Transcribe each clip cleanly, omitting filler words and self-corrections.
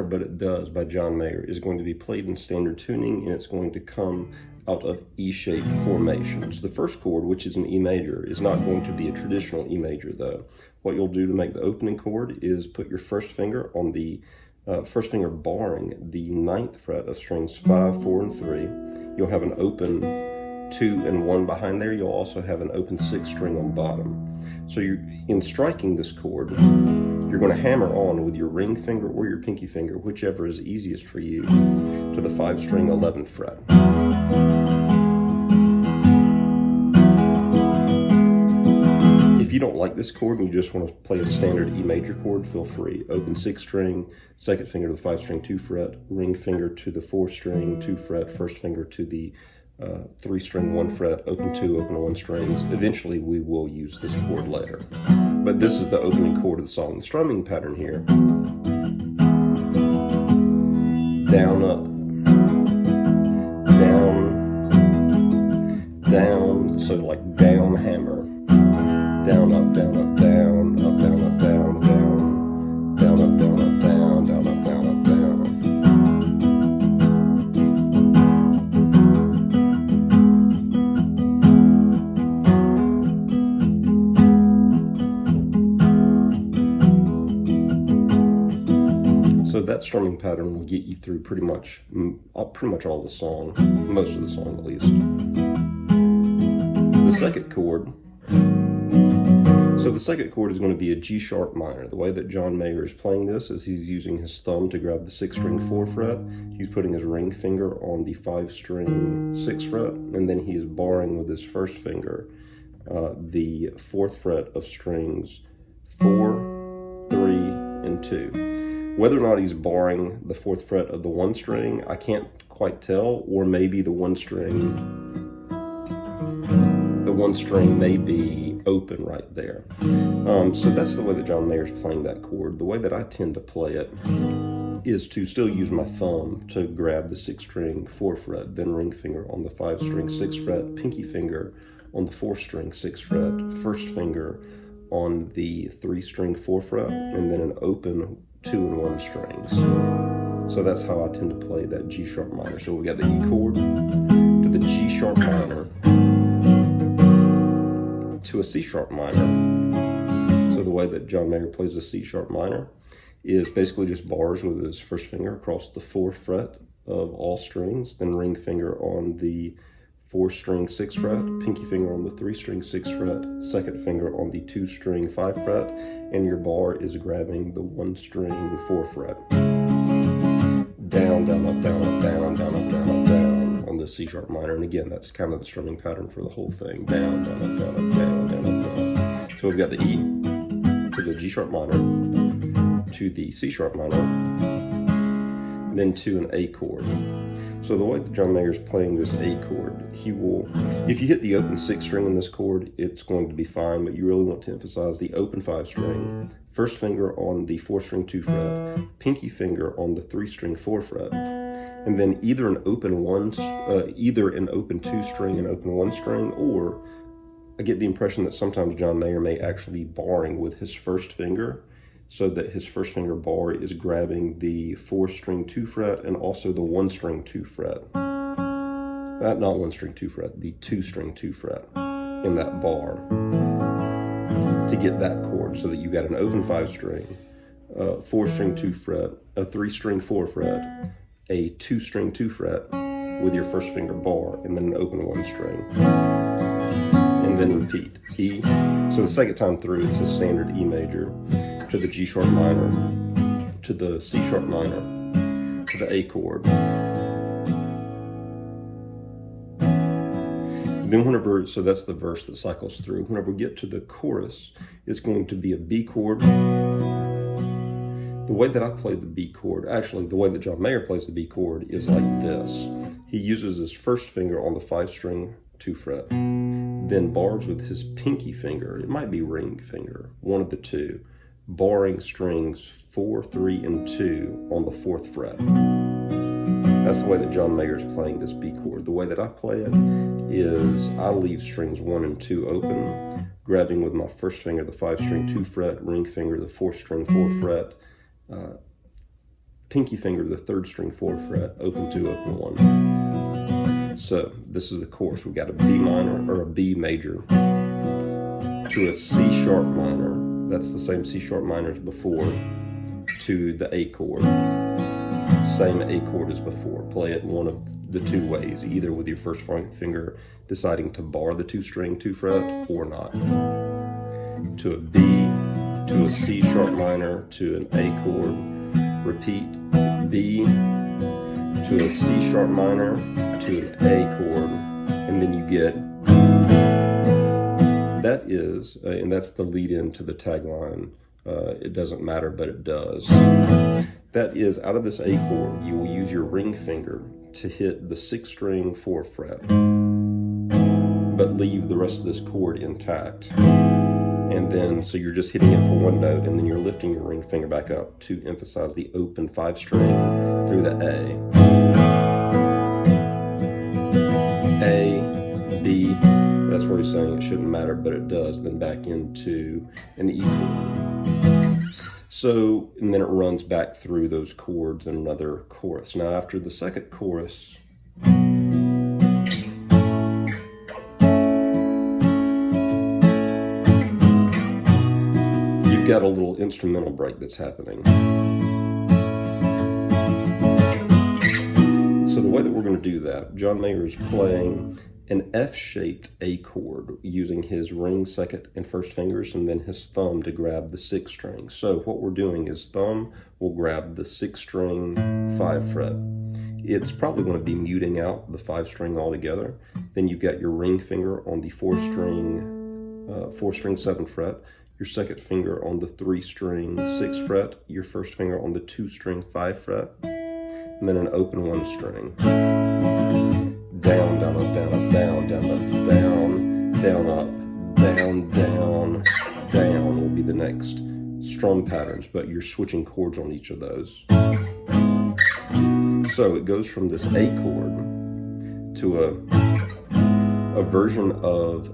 but it does, by John Mayer, is going to be played in standard tuning, and it's going to come out of E-shaped formations. The first chord, which is an E major, is not going to be a traditional E major though. What you'll do to make the opening chord is put your first finger on the first finger barring the 9th fret of strings 5, 4, and 3. You'll have an open 2 and 1 behind there. You'll also have an open 6 string on bottom. So in striking this chord, you're going to hammer on with your ring finger or your pinky finger, whichever is easiest for you, to the 5 string 11th fret. If you don't like this chord and you just want to play a standard E major chord, feel free. Open 6 string, 2nd finger to the 5 string 2 fret, ring finger to the 4 string 2 fret, 1st finger to the 3 string 1 fret, open 2, open 1 strings. Eventually we will use this chord later. But this is the opening chord of the song. The strumming pattern here: down, up, down, down, so like down hammer, down, up, down, up, down, up, down, up, down, down, down, up, down, up, down, down, up, down, up, down. So that strumming pattern will get you through pretty much all the song, most of the song at least. The second chord. So the second chord is going to be a G sharp minor. The way that John Mayer is playing this is he's using his thumb to grab the 6 string 4 fret. He's putting his ring finger on the 5 string 6 fret, and then he is barring with his first finger the 4th fret of strings 4, 3, and 2. Whether or not he's barring the 4th fret of the 1 string, I can't quite tell, or maybe the 1 string may be open right there. So that's the way that John Mayer's playing that chord. The way that I tend to play it is to still use my thumb to grab the 6 string 4 fret, then ring finger on the 5 string 6 fret, pinky finger on the 4 string 6 fret, 1st finger on the 3 string 4 fret, and then an open 2 and 1 strings. So that's how I tend to play that G sharp minor. So we got the E chord to the G sharp minor to a C sharp minor. So the way that John Mayer plays a C sharp minor is basically just bars with his first finger across the 4th fret of all strings, then ring finger on the 4 string 6 fret, pinky finger on the 3 string 6 fret, 2nd finger on the 2 string 5 fret, and your bar is grabbing the 1 string 4 fret. Down, down, up, down, up, down, down, up, down, up, down on the C sharp minor. And again, that's kind of the strumming pattern for the whole thing. Down, down, up, down, up, down, down, up, down. So we've got the E to the G sharp minor to the C sharp minor, and then to an A chord. So the way that John Mayer is playing this A chord, he will, if you hit the open 6 string in this chord, it's going to be fine, but you really want to emphasize the open 5 string, first finger on the 4 string 2 fret, pinky finger on the 3 string 4 fret, and then either an open 2 string and open 1 string, or I get the impression that sometimes John Mayer may actually be barring with his first finger, so that his first finger bar is grabbing the 4 string 2 fret and also the 1 string 2 fret. Not 1 string 2 fret, the 2 string 2 fret in that bar to get that chord, so that you got an open 5 string, 4 string 2 fret, a 3 string 4 fret, a 2 string 2 fret with your first finger bar, and then an open 1 string. And then repeat. E. So the second time through, it's a standard E major to the G sharp minor, to the C sharp minor, to the A chord. Then so that's the verse that cycles through. Whenever we get to the chorus, it's going to be a B chord. The way that I play the B chord, actually the way that John Mayer plays the B chord is like this. He uses his first finger on the 5 string 2 fret, then bars with his pinky finger, it might be ring finger, one of the two, barring strings 4, 3, and 2 on the 4th fret. That's the way that John Mayer is playing this B chord. The way that I play it is I leave strings 1 and 2 open, grabbing with my first finger the 5 string 2 fret, ring finger the 4 string 4 fret, pinky finger to the 3rd string 4th fret, open 2, open 1. So this is the chorus. We got a B minor or a B major to a C sharp minor. That's the same C sharp minor as before, to the A chord. Same A chord as before. Play it one of the 2 ways, either with your first finger deciding to bar the 2 string 2 fret or not. To a B, to a C sharp minor, to an A chord. Repeat B, to a C sharp minor, to an A chord, and then you get, that is, and that's the lead in to the tagline, it doesn't matter but it does. That is, out of this A chord, you will use your ring finger to hit the 6th string 4th fret, but leave the rest of this chord intact. And then, so you're just hitting it for 1 note, and then you're lifting your ring finger back up to emphasize the open 5 string through the A, B, that's where he's saying it shouldn't matter, but it does, then back into an E chord. So, and then it runs back through those chords in another chorus. Now, after the 2nd chorus, you've got a little instrumental break that's happening. So the way that we're going to do that, John Mayer is playing an F-shaped A chord using his ring 2nd and 1st fingers and then his thumb to grab the 6th string. So what we're doing is thumb will grab the 6th string 5 fret. It's probably going to be muting out the 5 string altogether. Then you've got your ring finger on the 4 string 7th fret, your 2nd finger on the 3 string 6th fret, your 1st finger on the 2 string 5 fret, and then an open 1 string. Down, down, up, down, up, down, down, up, down, down, up, down, down, down will be the next strum patterns, but you're switching chords on each of those. So it goes from this A chord to a version of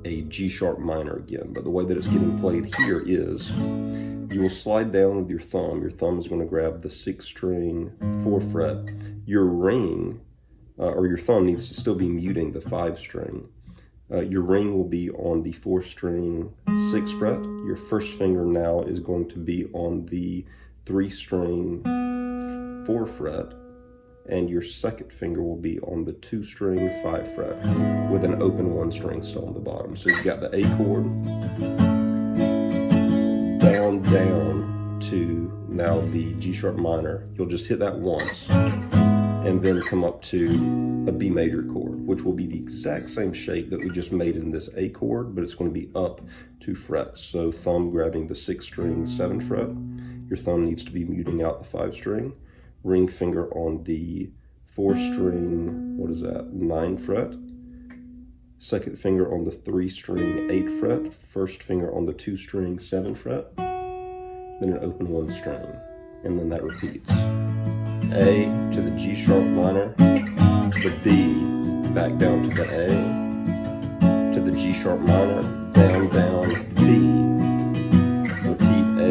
a G sharp minor again, but the way that it's getting played here is you will slide down with your thumb. Your thumb is going to grab the 6th string 4th fret. Your ring, or your thumb needs to still be muting the 5 string. Your ring will be on the 4th string 6th fret. Your 1st finger now is going to be on the 3 string 4th fret, and your 2nd finger will be on the 2 string 5 fret with an open 1 string still on the bottom. So you've got the A chord, down, down to now the G sharp minor. You'll just hit that once and then come up to a B major chord, which will be the exact same shape that we just made in this A chord, but it's going to be up 2 frets. So thumb grabbing the 6th string 7th fret. Your thumb needs to be muting out the 5 string. Ring finger on the 4 string, 9 fret. 2nd finger on the 3 string 8 fret. 1st finger on the 2 string 7 fret. Then an open 1 string. And then that repeats. A to the G sharp minor, the B, back down to the A, to the G sharp minor, down, down, B. Repeat A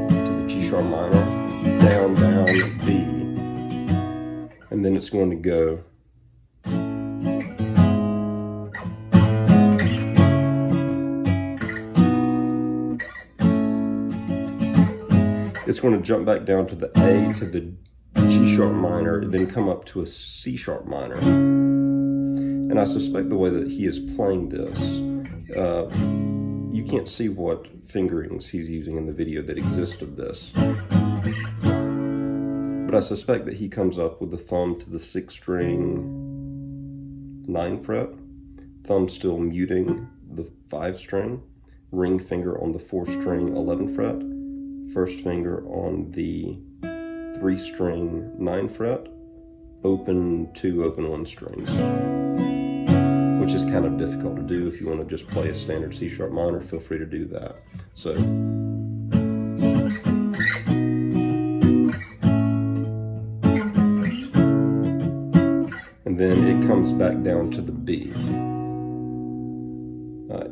to the G sharp minor, down, down, B. And then it's going to go it's going to jump back down to the A to the G sharp minor, and then come up to a C sharp minor. And I suspect the way that he is playing this, you can't see what fingerings he's using in the video that exists of this. But I suspect that he comes up with the thumb to the 6th string 9 fret, thumb still muting the 5 string, ring finger on the 4 string 11 fret, 1st finger on the 3 string 9 fret, open 2, open 1 strings, which is kind of difficult to do. If you want to just play a standard C sharp minor, feel free to do that. So and then it comes back down to the B,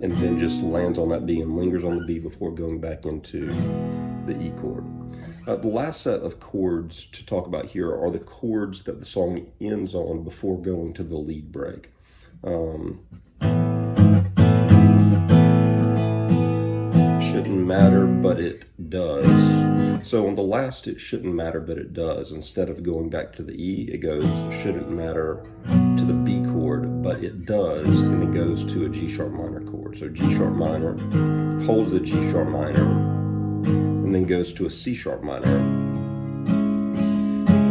and then just lands on that B and lingers on the B before going back into the E chord. The last set of chords to talk about here are the chords that the song ends on before going to the lead break. Shouldn't matter, but it does. So on the last, it shouldn't matter, but it does. Instead of going back to the E, it goes shouldn't matter to the B chord, but it does, and it goes to a G sharp minor chord. So G sharp minor holds the G sharp minor, and then goes to a C sharp minor,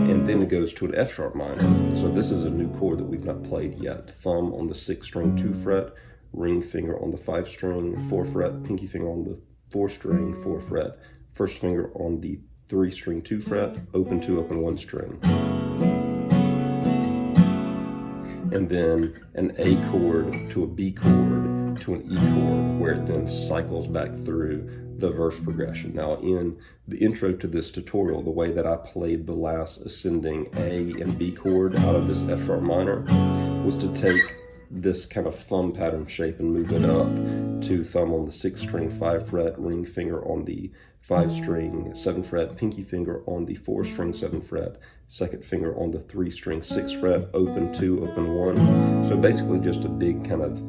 and then it goes to an F sharp minor. So this is a new chord that we've not played yet. Thumb on the 6th string 2 fret, ring finger on the 5th string 4 fret, pinky finger on the 4th string 4 fret, first finger on the 3 string 2 fret, open 2, open 1 string. And then an A chord to a B chord to an E chord, where it then cycles back through the verse progression. Now, in the intro to this tutorial, the way that I played the last ascending A and B chord out of this F sharp minor was to take this kind of thumb pattern shape and move it up to thumb on the 6th string 5 fret, ring finger on the 5 string 7 fret, pinky finger on the 4 string 7 fret, second finger on the 3 string 6 fret, open 2, open 1. So basically just a big kind of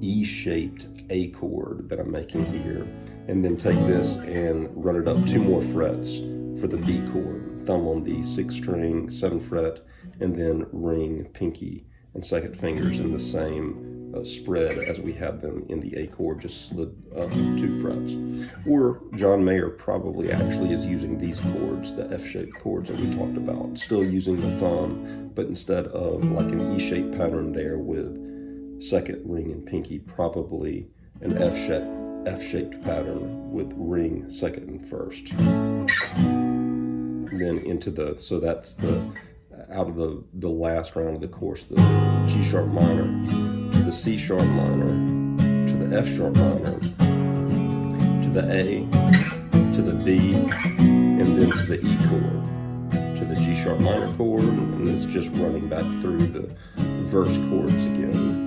E-shaped A chord that I'm making here. And then take this and run it up 2 more frets for the B chord. Thumb on the 6th string 7 fret, and then ring, pinky, and second fingers in the same spread as we had them in the A chord, just slid up 2 frets. Or John Mayer probably actually is using these chords, the F-shaped chords that we talked about, still using the thumb, but instead of like an E-shaped pattern there with second, ring, and pinky, probably an F-shaped pattern with ring, second, and first. And then into the, so that's the, out of the last round of the course, the G sharp minor to the C sharp minor to the F sharp minor to the A to the B, and then to the E chord to the G sharp minor chord, and it's just running back through the verse chords again.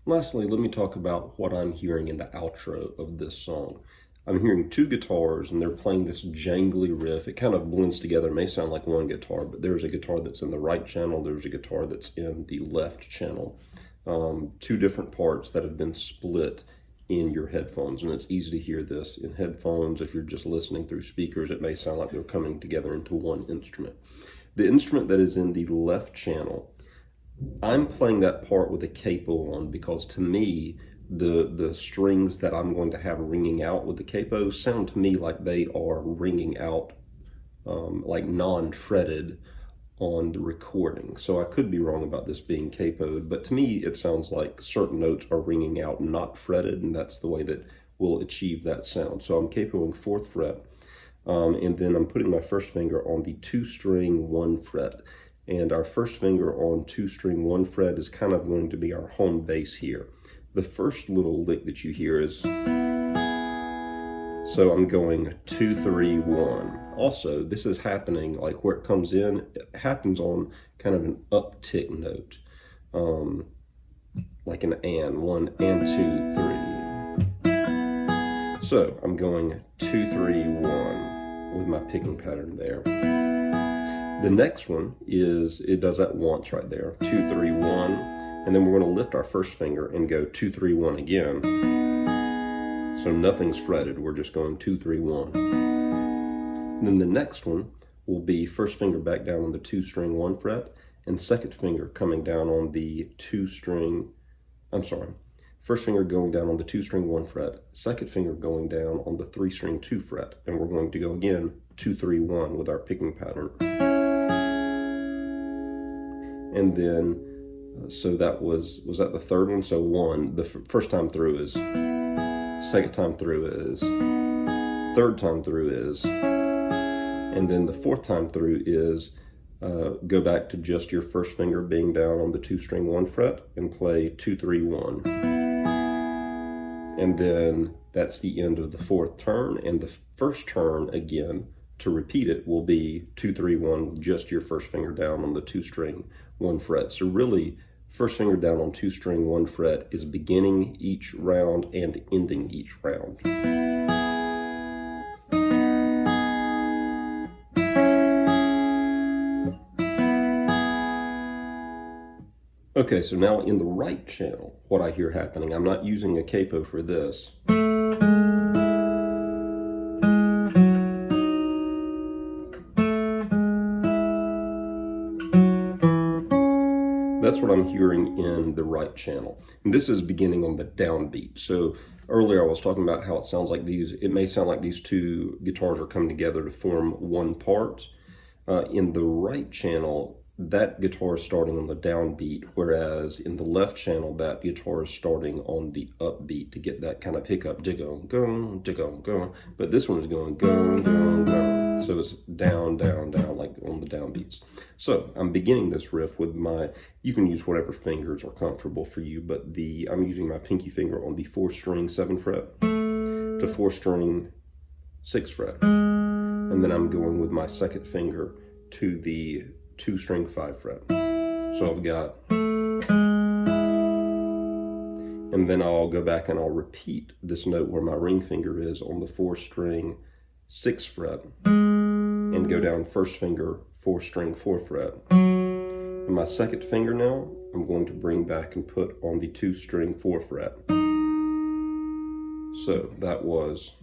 Lastly, let me talk about what I'm hearing in the outro of this song. I'm hearing 2 guitars, and they're playing this jangly riff. It kind of blends together. It may sound like one guitar, but there's a guitar that's in the right channel. There's a guitar that's in the left channel. 2 different parts that have been split in your headphones, and it's easy to hear this in headphones. If you're just listening through speakers, it may sound like they're coming together into one instrument. The instrument that is in the left channel, I'm playing that part with a capo on, because to me, the strings that I'm going to have ringing out with the capo sound to me like they are ringing out like non-fretted on the recording. So I could be wrong about this being capoed, but to me it sounds like certain notes are ringing out not fretted, and that's the way that we'll achieve that sound. So I'm capoing 4th fret, and then I'm putting my first finger on the 2 string 1 fret. And our first finger on 2 string 1 fret is kind of going to be our home base here. The first little lick that you hear is, so I'm going 2, 3, 1. Also, this is happening, like where it comes in, it happens on kind of an uptick note, like an and, 1 and 2, 3. So I'm going 2, 3, 1 with my picking pattern there. The next one is, it does that once right there, 2, 3, 1, and then we're going to lift our first finger and go 2, 3, 1 again. So nothing's fretted, we're just going 2, 3, 1. And then the next one will be first finger back down on the 2 string 1 fret, and second finger coming down on the 2 string, first finger going down on the 2 string 1 fret, second finger going down on the 3 string 2 fret, and we're going to go again 2, 3, 1 with our picking pattern. And then, so that was that the third one? So 1, the first time through is, second time through is, third time through is, and then the 4th time through is, go back to just your first finger being down on the 2 string 1 fret and play 2, 3, 1. And then that's the end of the 4th turn, and the first turn again, to repeat it, will be 2, 3, 1 with just your first finger down on the 2 string 1 fret. So really, first finger down on 2 string 1 fret is beginning each round and ending each round. Okay, so now in the right channel, what I hear happening, I'm not using a capo for this. That's what I'm hearing in the right channel. And this is beginning on the downbeat. So earlier I was talking about how it sounds like it may sound like these two guitars are coming together to form one part. In the right channel, that guitar is starting on the downbeat, whereas in the left channel, that guitar is starting on the upbeat to get that kind of hiccup, jigong, gong, jigong, gong. But this one is going gong, gong, gong. So it's down, down, down, like on the downbeats. So I'm beginning this riff with you can use whatever fingers are comfortable for you, but I'm using my pinky finger on the 4-string 7th fret to 4-string 6th fret. And then I'm going with my second finger to the 2-string 5th fret. So I've got, and then I'll go back and I'll repeat this note where my ring finger is on the 4-string 6th fret and go down 1st finger, 4-string 4th fret. And my second finger now, I'm going to bring back and put on the 2-string 4th fret. So that was.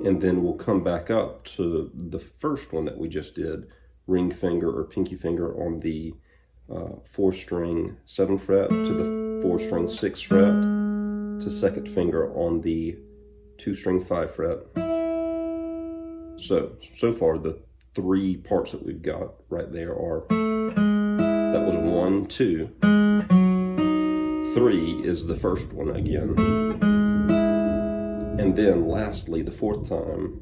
And then we'll come back up to the first one that we just did, ring finger or pinky finger on the 4-string 7th fret to the 4-string 6th fret to second finger on the 2-string 5th fret. So far the 3 parts that we've got right there are, that was 1, 2, 3 is the first one again. And then lastly, the 4th time,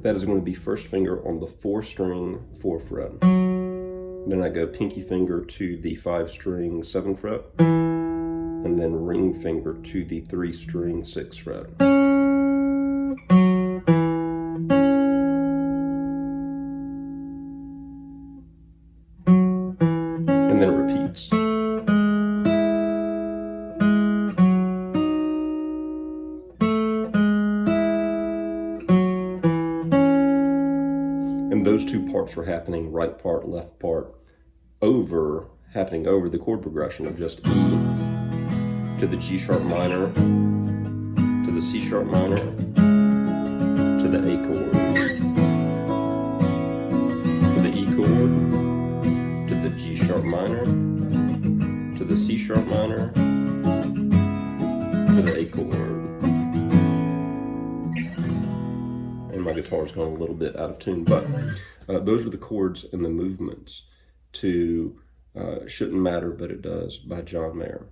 that is going to be 1st finger on the 4-string 4th fret. Then I go pinky finger to the 5-string 7th fret, and then ring finger to the 3-string 6th fret. And then it repeats. And those 2 parts are happening, right part, left part, happening over the chord progression of just E to the G sharp minor, to the C sharp minor, to the A chord, to the E chord, to the G sharp minor, to the C sharp minor, to the A chord. My guitar's gone a little bit out of tune, but those are the chords and the movements to Shouldn't Matter But It Does by John Mayer.